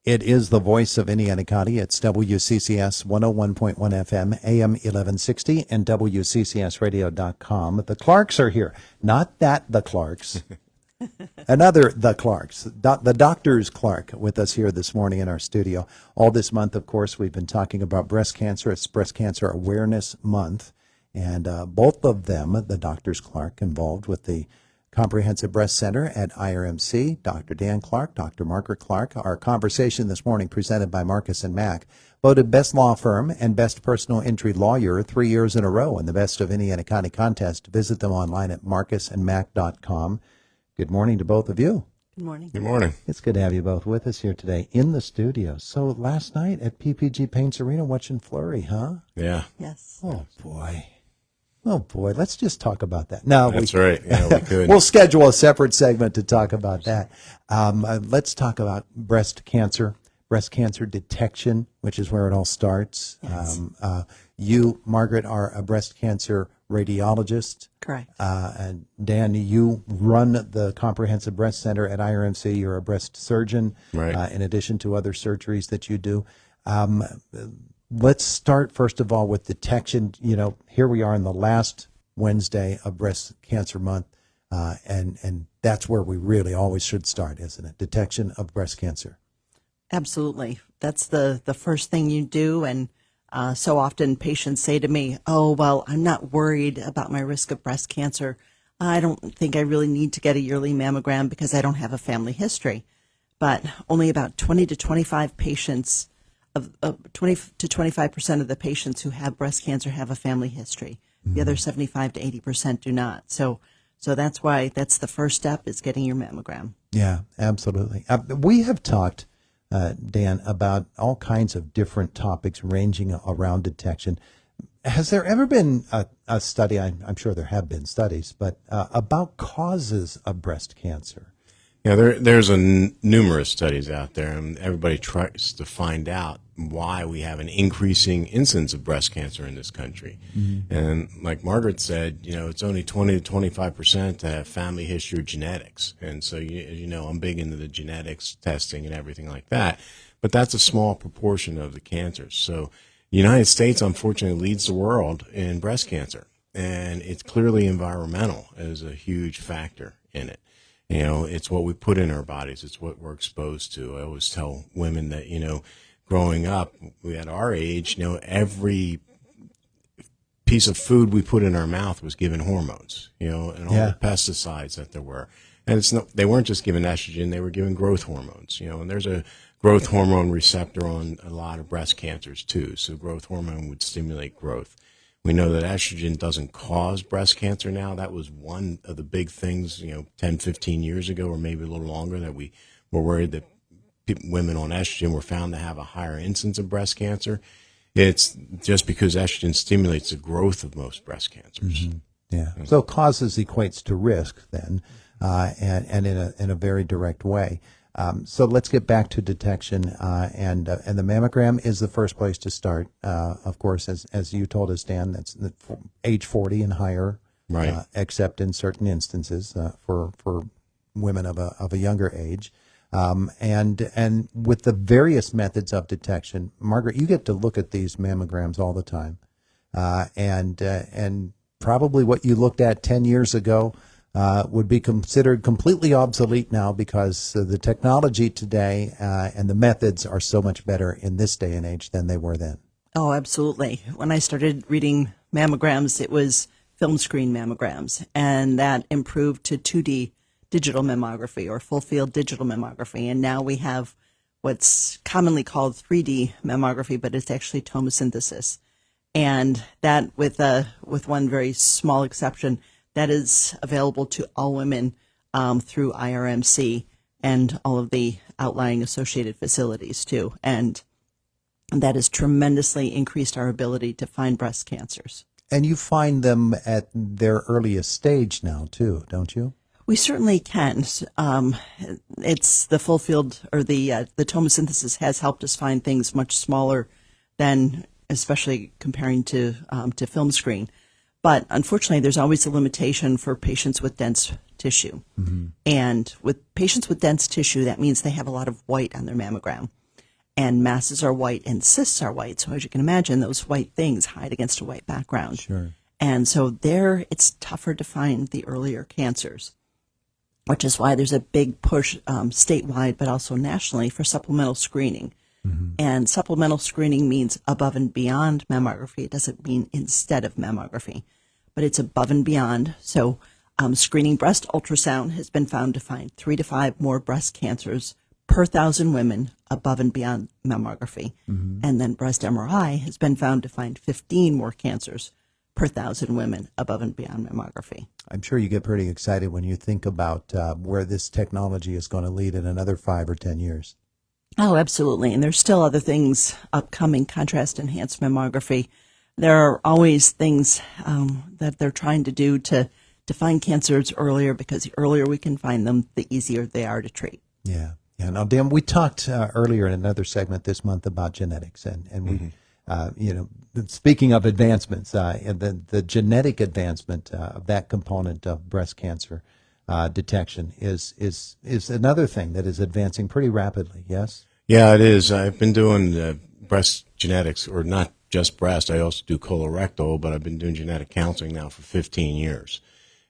It is the voice of Indiana County. It's WCCS 101.1 FM, AM 1160, and WCCSradio.com. The Clarks are here. Not that the Clarks. Another the Clarks. The Doctor's Clark with us here this morning in our studio. All this month, of course, we've been talking about breast cancer. It's Breast Cancer Awareness Month. And both of them, the Doctors Clark, involved with the Comprehensive Breast Center at IRMC, Dr. Dan Clark, Dr. Margaret Clark. Our conversation this morning presented by Marcus & Mack, voted Best Law Firm and Best Personal Injury Lawyer 3 years in a row in the Best of Indiana County contest. Visit them online at marcusandmack.com. Good morning to both of you. Good morning. Good morning. It's good to have you both with us here today in the studio. So last night at PPG Paints Arena watching Flurry, huh? Yeah. Yes. Oh, boy. Oh, boy. Let's just talk about that. No, That's right. Yeah, we could. We'll schedule a separate segment to talk about that. Let's talk about breast cancer detection, which is where it all starts. Yes. You, Margaret, are a breast cancer radiologist. Correct. And Dan, you run the Comprehensive Breast Center at IRMC. You're a breast surgeon, Right. In addition to other surgeries that you do. Let's start, first of all, with detection. You know, here we are in the last Wednesday of Breast Cancer Month, and that's where we really always should start, isn't it? Detection of breast cancer. Absolutely. That's the first thing you do. And so often patients say to me, oh, well, I'm not worried about my risk of breast cancer. I don't think I really need to get a yearly mammogram because I don't have a family history. But only about 20 to 25 patients of 20 to 25% of the patients who have breast cancer have a family history. The other 75 to 80% do not. So that's why that's the first step, is getting your mammogram. Yeah, absolutely. We have talked, Dan, about all kinds of different topics ranging around detection. Has there ever been a study, I'm sure there have been studies, but about causes of breast cancer? Yeah, there's numerous studies out there, and everybody tries to find out why we have an increasing incidence of breast cancer in this country. Mm-hmm. And like Margaret said, you know, it's only 20 to 25% that have family history or genetics. And so, you know, I'm big into the genetics testing and everything like that. But that's a small proportion of the cancers. So the United States, unfortunately, leads the world in breast cancer. And it's clearly environmental as a huge factor in it. You know, it's what we put in our bodies. It's what we're exposed to. I always tell women that, you know, growing up, we at our age, you know, every piece of food we put in our mouth was given hormones, you know, and all the pesticides that there were. And they weren't just given estrogen, they were given growth hormones, you know, and there's a growth hormone receptor on a lot of breast cancers too. So growth hormone would stimulate growth. We know that estrogen doesn't cause breast cancer now. That was one of the big things, you know, 10, 15 years ago, or maybe a little longer, that we were worried that women on estrogen were found to have a higher incidence of breast cancer. It's just because estrogen stimulates the growth of most breast cancers. Mm-hmm. Yeah. So causes equates to risk then, and in a very direct way. So let's get back to detection, and the mammogram is the first place to start. Of course, as you told us, Dan, that's age 40 and higher, right? Except in certain instances for women of a younger age, and with the various methods of detection. Margaret, you get to look at these mammograms all the time, and probably what you looked at 10 years ago would be considered completely obsolete now, because the technology today and the methods are so much better in this day and age than they were then. Oh, absolutely. When I started reading mammograms, it was film screen mammograms, and that improved to 2D digital mammography or full field digital mammography. And now we have what's commonly called 3D mammography, but it's actually tomosynthesis. And that, with one very small exception, that is available to all women through IRMC and all of the outlying associated facilities too. And that has tremendously increased our ability to find breast cancers. And you find them at their earliest stage now too, don't you? We certainly can. It's the full field, or the tomosynthesis has helped us find things much smaller than, especially comparing to film screen. But unfortunately, there's always a limitation for patients with dense tissue. Mm-hmm. And with patients with dense tissue, that means they have a lot of white on their mammogram. and masses are white and cysts are white. So as you can imagine, those white things hide against a white background. Sure. And so there, it's tougher to find the earlier cancers, which is why there's a big push statewide, but also nationally, for supplemental screening. And supplemental screening means above and beyond mammography. It doesn't mean instead of mammography, but it's above and beyond. So screening breast ultrasound has been found to find 3 to 5 more breast cancers per 1,000 women above and beyond mammography. And then breast MRI has been found to find 15 more cancers per 1,000 women above and beyond mammography. I'm sure you get pretty excited when you think about where this technology is going to lead in another 5 or 10 years. Oh, absolutely. And there's still other things upcoming, contrast enhanced mammography. There are always things that they're trying to do to find cancers earlier, because the earlier we can find them, the easier they are to treat. Yeah. Yeah. Now, Dan, we talked earlier in another segment this month about genetics, and we, speaking of advancements, the genetic advancement of that component of breast cancer detection is another thing that is advancing pretty rapidly. Yes. Yeah, it is. I've been doing breast genetics, or not just breast. I also do colorectal, but I've been doing genetic counseling now for 15 years.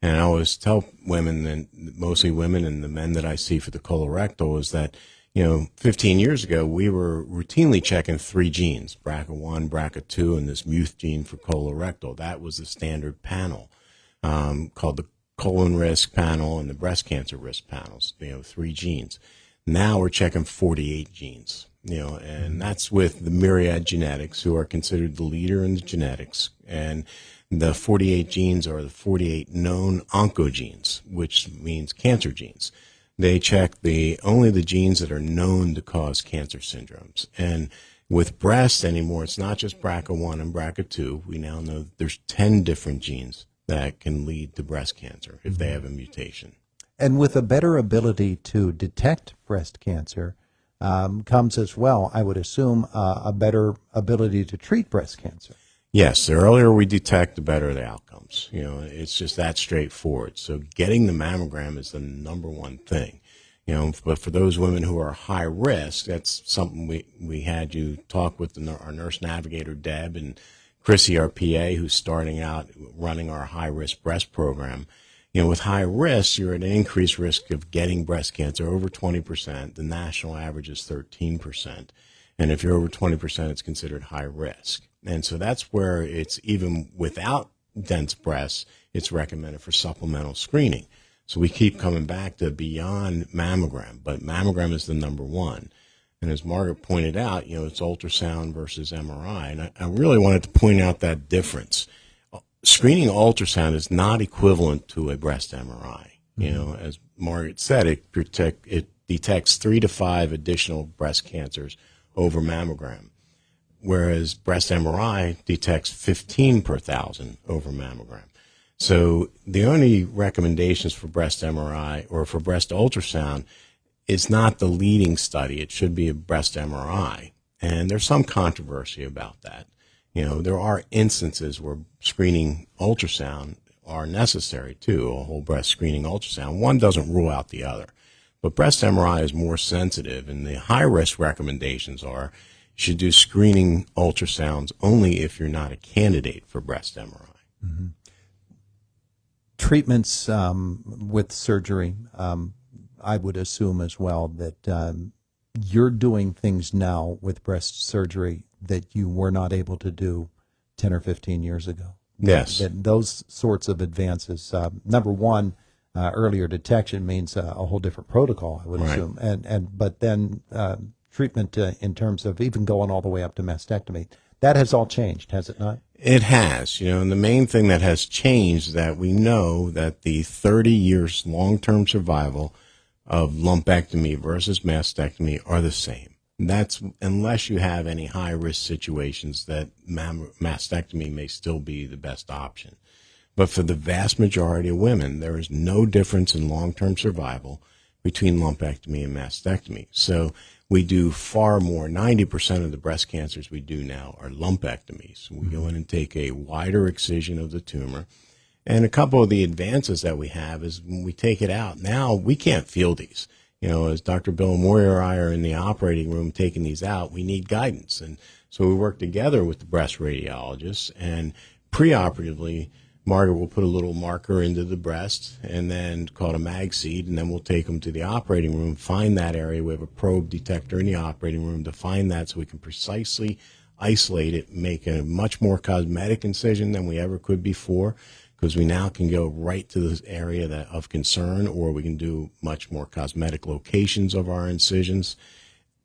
And I always tell women, and mostly women and the men that I see for the colorectal, is that, 15 years ago, we were routinely checking 3 genes, BRCA1, BRCA2, and this MUTH gene for colorectal. That was the standard panel called the colon risk panel and the breast cancer risk panels, 3 genes. Now we're checking 48 genes, and that's with the Myriad Genetics, who are considered the leader in the genetics. And the 48 genes are the 48 known oncogenes, which means cancer genes. They check only the genes that are known to cause cancer syndromes. And with breast anymore, it's not just BRCA1 and BRCA2. We now know that there's 10 different genes that can lead to breast cancer if they have a mutation. And with a better ability to detect breast cancer comes as well, I would assume, a better ability to treat breast cancer. Yes, the earlier we detect, the better the outcomes. It's just that straightforward. So getting the mammogram is the number one thing. But for those women who are high risk, that's something we had you talk with our nurse navigator, Deb, and Chrissy, our PA, who's starting out running our high-risk breast program. With high risk, you're at an increased risk of getting breast cancer, over 20%. The national average is 13%. And if you're over 20%, it's considered high risk. And so that's where it's, even without dense breasts, it's recommended for supplemental screening. So we keep coming back to beyond mammogram, but mammogram is the number one. And as Margaret pointed out, it's ultrasound versus MRI. And I really wanted to point out that difference. Screening ultrasound is not equivalent to a breast MRI. As Margaret said, it detects 3 to 5 additional breast cancers over mammogram, whereas breast MRI detects 15 per 1,000 over mammogram. So the only recommendations for breast MRI or for breast ultrasound is not the leading study. It should be a breast MRI. And there's some controversy about that. There are instances where screening ultrasound are necessary too, a whole breast screening ultrasound. One doesn't rule out the other. But breast MRI is more sensitive, and the high-risk recommendations are you should do screening ultrasounds only if you're not a candidate for breast MRI. Mm-hmm. Treatments with surgery, I would assume as well that you're doing things now with breast surgery that you were not able to do 10 or 15 years ago. Yes. That those sorts of advances, number one, earlier detection means a whole different protocol, I would assume. But then treatment in terms of even going all the way up to mastectomy, that has all changed, has it not? It has, and the main thing that has changed is that we know that the 30 years long-term survival of lumpectomy versus mastectomy are the same. That's unless you have any high-risk situations that mastectomy may still be the best option. But for the vast majority of women, there is no difference in long-term survival between lumpectomy and mastectomy. So we do far more. 90% of the breast cancers we do now are lumpectomies. We go in and take a wider excision of the tumor. And a couple of the advances that we have is when we take it out, now we can't feel these. as Dr. Bill Moyer or I are in the operating room taking these out, we need guidance. And so we work together with the breast radiologists, and preoperatively, Margaret will put a little marker into the breast and then called a mag seed, and then we'll take them to the operating room, find that area. We have a probe detector in the operating room to find that so we can precisely isolate it, make a much more cosmetic incision than we ever could before, because we now can go right to this area of concern, or we can do much more cosmetic locations of our incisions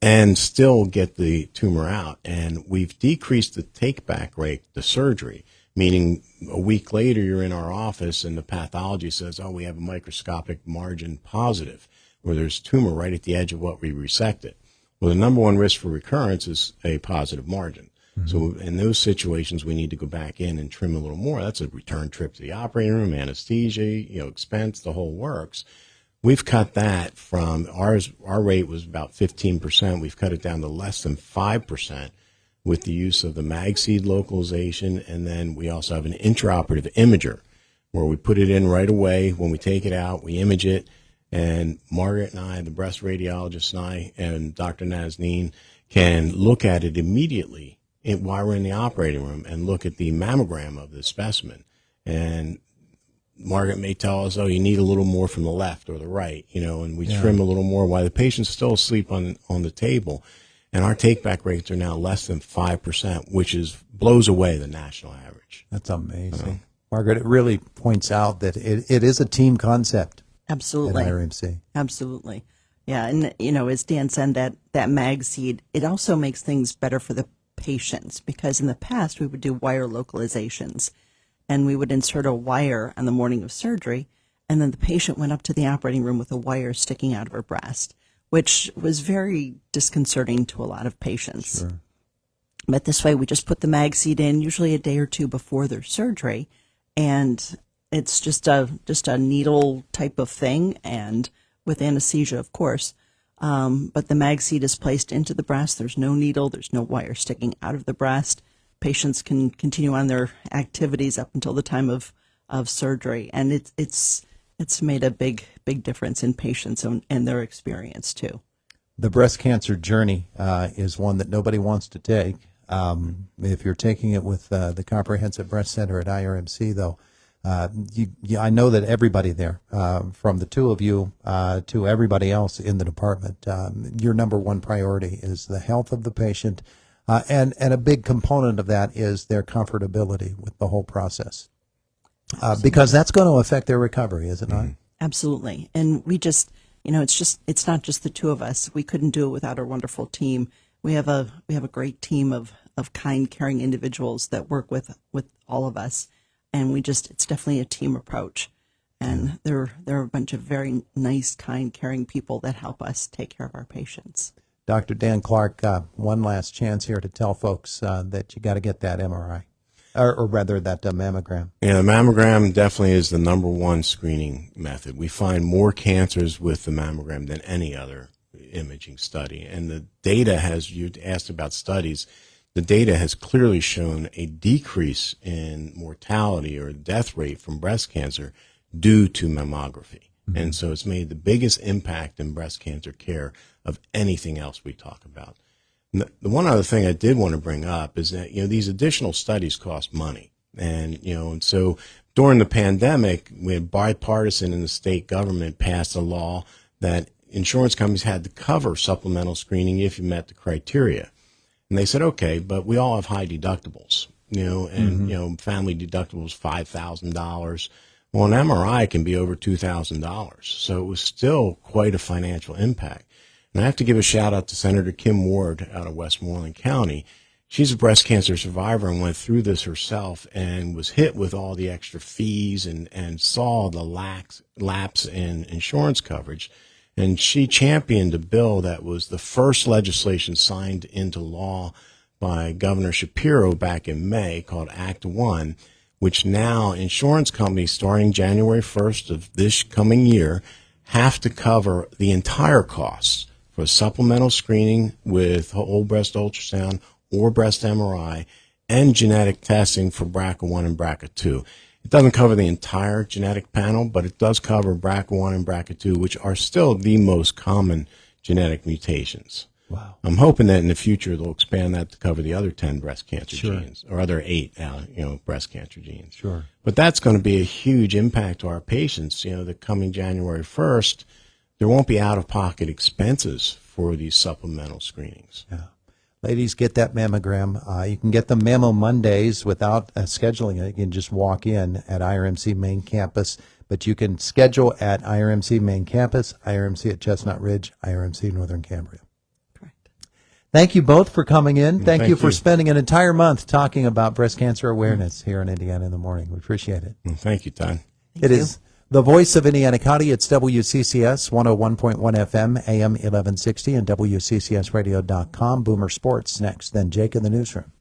and still get the tumor out. And we've decreased the take-back rate to surgery, meaning a week later you're in our office and the pathology says, oh, we have a microscopic margin positive, where there's tumor right at the edge of what we resected. Well, the number one risk for recurrence is a positive margin. Mm-hmm. So in those situations, we need to go back in and trim a little more. That's a return trip to the operating room, anesthesia, expense, the whole works. We've cut that from our rate was about 15%. We've cut it down to less than 5% with the use of the mag seed localization. And then we also have an intraoperative imager where we put it in right away. When we take it out, we image it. And Margaret and I, the breast radiologist and I, and Dr. Nazneen can look at it immediately while we're in the operating room and look at the mammogram of the specimen. And Margaret may tell us, oh, you need a little more from the left or the right, and we trim a little more while the patient's still asleep on the table. And our take-back rates are now less than 5%, which blows away the national average. That's amazing. Margaret, it really points out that it is a team concept. Absolutely. At IRMC. Absolutely. Yeah. And, as Dan said, that mag seed, it also makes things better for the patients, because in the past we would do wire localizations and we would insert a wire on the morning of surgery, and then the patient went up to the operating room with a wire sticking out of her breast, which was very disconcerting to a lot of patients. Sure. But this way we just put the mag seed in usually a day or two before their surgery, and it's just a needle type of thing, and with anesthesia, of course. But the mag seed is placed into the breast. There's no needle. There's no wire sticking out of the breast. Patients can continue on their activities up until the time of surgery, and it's made a big difference in patients and their experience too. The breast cancer journey is one that nobody wants to take. If you're taking it with the Comprehensive Breast Center at IRMC, though, I know that everybody there, from the two of you to everybody else in the department, your number one priority is the health of the patient, and a big component of that is their comfortability with the whole process, because that's going to affect their recovery, is it not? Absolutely. And we just, it's not just the two of us. We couldn't do it without our wonderful team. We have a great team of kind, caring individuals that work with all of us. And it's definitely a team approach. And there are a bunch of very nice, kind, caring people that help us take care of our patients. Dr. Dan Clark, one last chance here to tell folks that you got to get that MRI, or rather that mammogram. Yeah, the mammogram definitely is the number one screening method. We find more cancers with the mammogram than any other imaging study. And the data you asked about studies, the data has clearly shown a decrease in mortality or death rate from breast cancer due to mammography. Mm-hmm. And so it's made the biggest impact in breast cancer care of anything else we talk about. And the one other thing I did want to bring up is that, these additional studies cost money. And, and so during the pandemic, we had bipartisan in the state government passed a law that insurance companies had to cover supplemental screening if you met the criteria. And they said, okay, but we all have high deductibles, and, family deductibles, $5,000. Well, an MRI can be over $2,000. So it was still quite a financial impact. And I have to give a shout out to Senator Kim Ward out of Westmoreland County. She's a breast cancer survivor and went through this herself and was hit with all the extra fees and saw the lapse in insurance coverage. And she championed a bill that was the first legislation signed into law by Governor Shapiro back in May called Act 1, which now insurance companies starting January 1st of this coming year have to cover the entire costs for supplemental screening with whole breast ultrasound or breast MRI and genetic testing for BRCA1 and BRCA2. It doesn't cover the entire genetic panel, but it does cover BRCA1 and BRCA2, which are still the most common genetic mutations. Wow. I'm hoping that in the future they'll expand that to cover the other 10 breast cancer Sure. genes, or other 8, breast cancer genes. Sure. But that's going to be a huge impact to our patients. The coming January 1st, there won't be out-of-pocket expenses for these supplemental screenings. Yeah. Ladies, get that mammogram. You can get the Mammo Mondays without scheduling it. You can just walk in at IRMC main campus, but you can schedule at IRMC main campus, IRMC at Chestnut Ridge, IRMC Northern Cambria. Correct. Thank you both for coming in. Thank you for you. spending an entire month talking about breast cancer awareness here in Indiana in the Morning. We appreciate it. Well, thank you, Todd. It is the voice of Indiana County. It's WCCS 101.1 FM, AM 1160, and WCCSradio.com. Boomer Sports next. Then Jake in the newsroom.